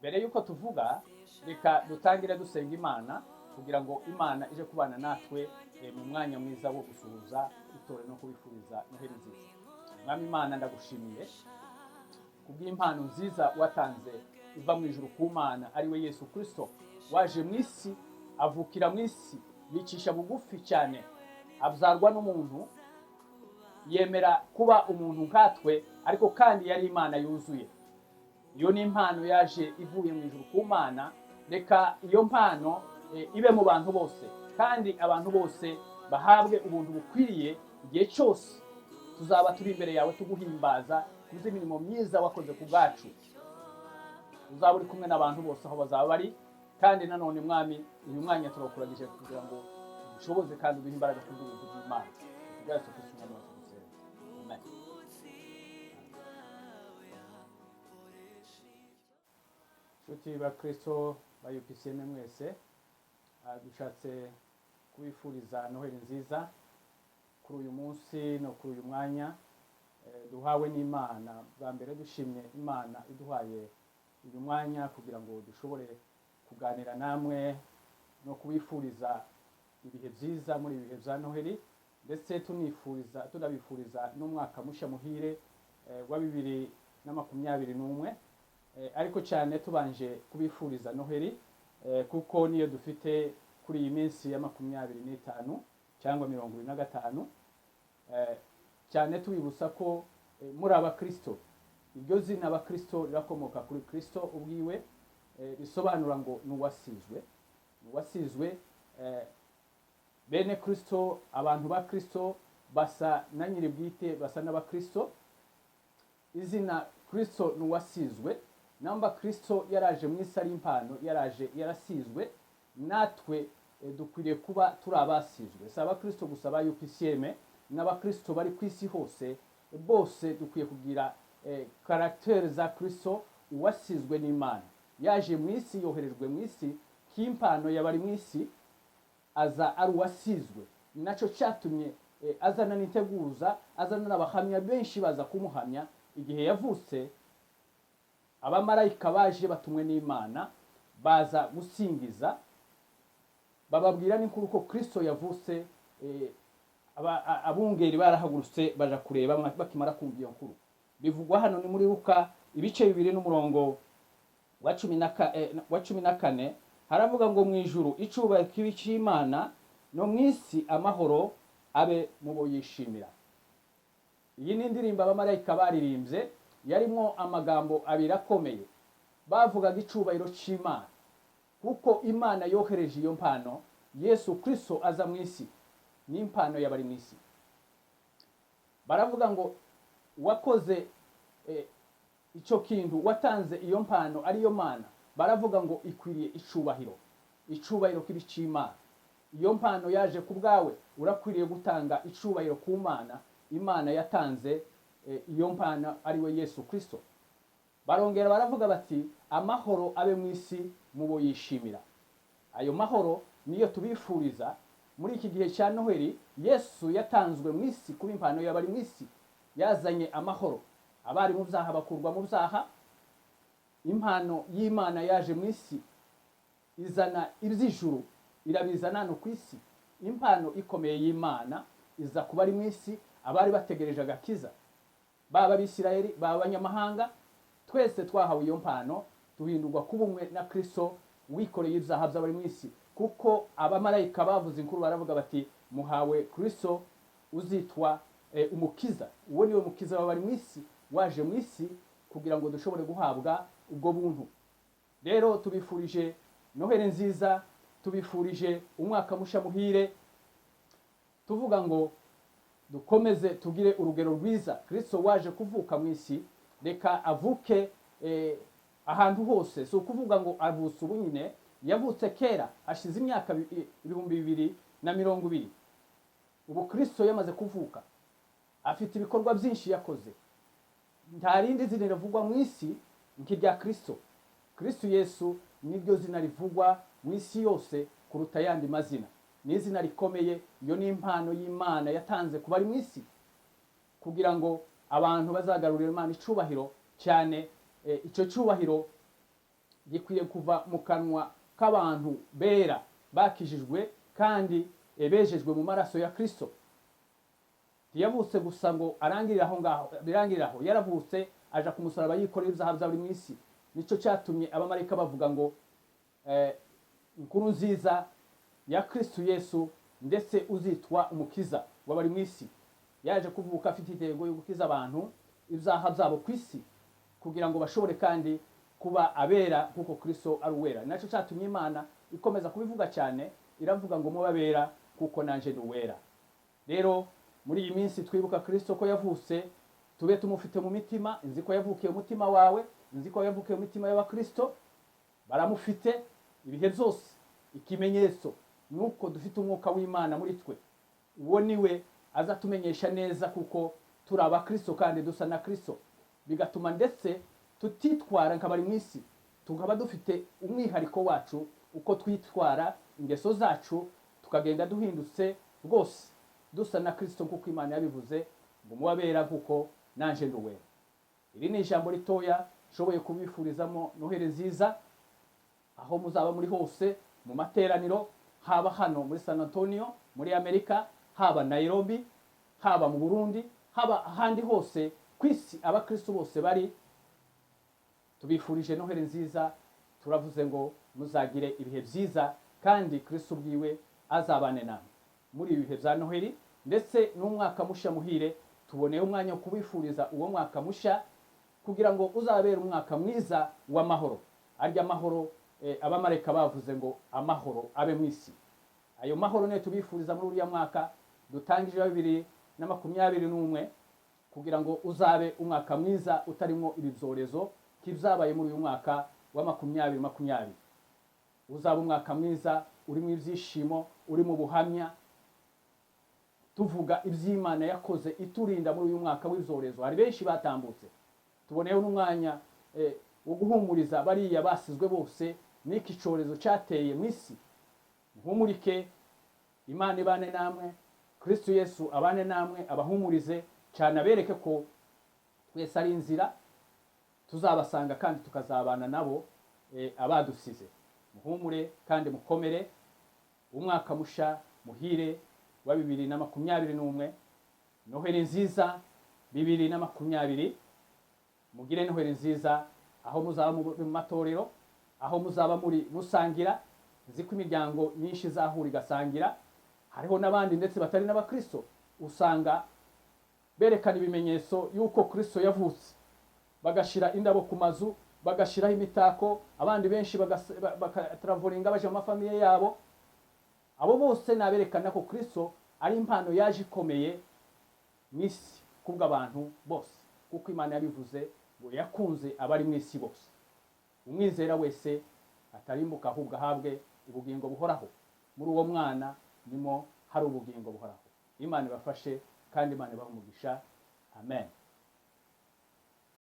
mbere yuko tuvuga reka dutangire dusenga Imana kugira ngo Imana ije kubana natwe mu mwanya mwiza wo gusuhuza itore no kubifuriza Noheli nziza. Mwami Imana, ndagushimiye kubw'impano nziza watanze iva mu ijuru ku Mana, ari we Yesu Kristo waje mu isi, avukira mu isi, yicisha bugufi cyane, abzarwa n'umuntu, yemera kuba umuntu nkatwe, ariko kandi yari Imana yuzuye. Iyo ni impano yaje ivuye mu ijuru ku Mana. Reka iyo mpano ibe mu bantu bose, kandi abantu bose bahabwe ubuntu bukwiriye. Igihe cyose tuzaba turi imbere yawe tuguhimbaza kuzi imirimo myiza wakoze ku bwacu. Uzaba uri kumwe n'abantu bose aho bazaba bari, kandi nanone Mwami, uyu mwanya turakuragije kugira ngo dushoboze kandi duhe imbaraga ku bw'ubuntu bw'Imana. Yesu Kristo umwami wacu dusenga. Amen. Nshuti ba Kristo ba UPCM mwese, dushatse kubifuriza Noheli nziza kuri uyu munsi no kuri uyu mwanya duhawe n'Imana. Bwa mbere dushimye Imana iduhaye uyu mwanya kugira ngo dushobore kuganira namwe no kubifuriza ibihe byiza muri ibihe bya Noheli, ndetse tunabifuriza n'umwaka mushya muhire wa 2021. Ariko cyane tubanje kubifuriza Noheli kuko niyo dufite kuri iyi minsi ya 25 cyangwa 25, cyane tubibutsa ko muri abakristo, iryo zina abakristo rirakomoka kuri Kristo ubwiwe, risobanura ngo nuwasizwe. Bene Kristo, abantu ba Kristo basa na nyiri bwite, basa n'abakristo. Izina Kristo nuwasizwe, namba Kristo yaraje mu isi ari impano, yarasizwe. Natwe dukwiriye kuba turi abasizwe. Si abakristo gusa ba UPCM, n'abakristo bari ku isi hose, bose dukwiye kugira karakteri za Kristo, uwasizwe n'Imana. Yaje mu isi, yoherejwe mu isi k'impano y'abari mu isi, aza ari uwasizwe. Nacyo cyatumye azana n'integuza, azana n'abahamya benshi baza kumuhamya. Igihe yavutse, abamarayika baje batumwe n'Imana baza gusingiza, bababwira n'inkuru ko Kristo yavutse. Abungeri barahagurutse baja kureba, bakimara kumva iyo nkuru. Bivugwa hano ni muri Luka ibice 2 n'umurongo wa 14, haravuga ngo mu ijuru icubahiro kibi cy'Imana, no mu isi amahoro abe mu bo yishimira. Iyi ni indirimbo abamarayika baririmbye, yarimo amagambo abiri akomeye. Bavugaga icubahiro cy'Imana kuko Imana yohereje iyo mpano. Yesu Kristo aza mu isi n'impano y'abari mu isi. Baravuga ngo wakoze icyo kintu, watanze iyo mpano ariyo Mana. Baravuga ngo ikwiriye icubahiro kibi cy'Imana. Iyo mpano yaje ku bwawe, urakwiriye gutanga icubahiro ku Mana. Imana yatanze iyo mpano ari we Yesu Kristo. Barongera baravuga bati amahoro abe mu isi mu bo yishimira. Ayo mahoro niyo tubifuriza muri iki gihe cya Noheli. Yesu yatanzwe mu isi kuba impano y'abari mu isi, yazanye amahoro. Abari mu byaha bakurwa mu byaha. Impano y'Imana yaje mu isi, izana iby'ijuru, irabizana no ku isi. Impano ikomeye y'Imana iza kuba ari mu isi, abari bategereje agakiza, baba Abisirayeli, baba abanyamahanga. Twese twahawe iyo mpano, duhindurwa kuba umwe na Kristo wikoreye ibyaha by'abari mu isi. Kuko abamarayika bavuze inkuru, baravuga bati muhawe Kristo uzitwa umukiza. Uwo niwe mukiza w'abari mu isi, waje mu isi kugira ngo dushobore guhabwa ubwo buntu. Rero tubifurije Noheli nziza, tubifurije umwaka musha muhire, tuvuga ngo dukomeze tugire urugero rwiza. Kristo waje kuvuka mu isi, reka avuke ahantu hose. So kuvuga ngo avutse ubu nyine, yavutse kera, hashize imyaka 2020. Ubu Kristo yamaze kuvuka, afite ibikorwa byinshi yakoze. Nta rindi zina rivugwa mu isi nk'irya Kristo. Kristo Yesu niryo zina rivugwa mu isi yose kuruta yandi mazina. Ni izina rikomeye. Iyo ni impano y'Imana yatanze kuba ari mu isi kugira ngo abantu bazagarurira Imana icubahiro cyane. Icyo cyubahiro gikwiye kuva mu kanwa k'abantu bera bakijijwe kandi bejejwe mu maraso ya Kristo. Ntiyavutse gusa ngo arangirire aho ngaho, birangiriraho. Yaravutse aja ku musaraba yikorera ibyaha bya buri mwisi. Nico cyatumye abamarayika bavuga ngo inkuru nziza ya Kristo Yesu ndetse uzitwa umukiza w'abari mwisi. Yaje kuvuka afite intego yo gukiza abantu ibyaha byabo ku isi kugira ngo bashobore kandi kuba abera kuko Kristo ari uwera. Naco cyatumye Imana ikomeza kubivuga cyane, iravuga ngo mubabera kuko nanje ndi uwera. Rero muri iyi minsi twibuka Kristo ko yavutse, tube tumufite mu mitima. Nzi ko yavukiye mu mutima wawe, nzi ko yavukiye mu mitima y'abakristo, baramufite ibihe byose. Ikimenyetso nuko dufite umwuka w'Imana muri twe. Uwo niwe azatumenyesha neza kuko turi abakristo kandi dusa na Kristo, bigatuma ndetse tutitwara nk'abari mu isi, tukaba dufite umwihariko wacu uko twitwara, ingeso zacu tukagenda duhindutse rwose dusa na Kristo kuko Imana yabivuze ngo mubabera kuko nanje ndi uwera. Iri ni ijambo ritoya nshoboye kubifurizamo Noheli nziza aho muzaba muri hose mu materaniro, haba hano muri San Antonio muri Amerika, haba Nairobi, haba mu Burundi, haba ahandi hose ku isi abakristo bose bari. Tubifurije Noheli nziza, turavuze ngo muzagire ibihe byiza kandi Kristo ubwiwe azabane namwe muri ibi bihe bya Noheli ndetse n'umwaka musha muhire. Tuboneye umwanya wo kubifuriza uwo mwaka musha kugira ngo uzabere umwaka mwiza w'amahoro. Arya mahoro abamarayika bavuze ngo amahoro abe mu isi. Ayo mahoro ne tubifuriza muri uriya mwaka dutangije 2021 kugira ngo uzabe umwaka mwiza utarimo ibibyorezo kibyabaye muri uyu mwaka wa 2020. Uzaba umwaka mwiza urimo ibyishimo, urimo buhamya, tuvuga iby'Imana yakoze iturinda muri uyu mwaka w'ibyorezo. Hari benshi batambutse, tuboneyeho n'umwanya wo guhumuriza bariya basizwe bose n'iki cyorezo cyateye mu isi. Muhumurike, Imana ibane namwe, Kristo Yesu abane namwe, abahumurize cyane, abereke ko twese ari inzira tuzabasanga kandi tukazabana nabo abadusize. Muhumure kandi mukomere. Umwaka musha muhire wa 2021, Noheli nziza 2020. Mugire Noheli nziza aho muzaba mu matorero, aho muzaba muri musangira. Nzi ko imiryango myinshi zahura igasangira. Hariho n'abandi ndetse batari n'abakristo usanga berekana ibimenyetso yuko Kristo yavutse, bagashira indabo ku mazu, bagashiraho imitako, abandi benshi bakatravolinga baje mu mafamiye yabo. Abo bose naberekana ko Kristo ari impano yaje ikomeye mwisi kubw'abantu bose kuko Imana yabivuze ngo yakunze abari mwisi bose. Umwizera wese atarimbuka ahubwo ahabwe ubugingo buhoraho. Muri uwo mwana nimo hari ubugingo buhoraho. Imana ibafashe kandi Imana ibahe umugisha. Amen.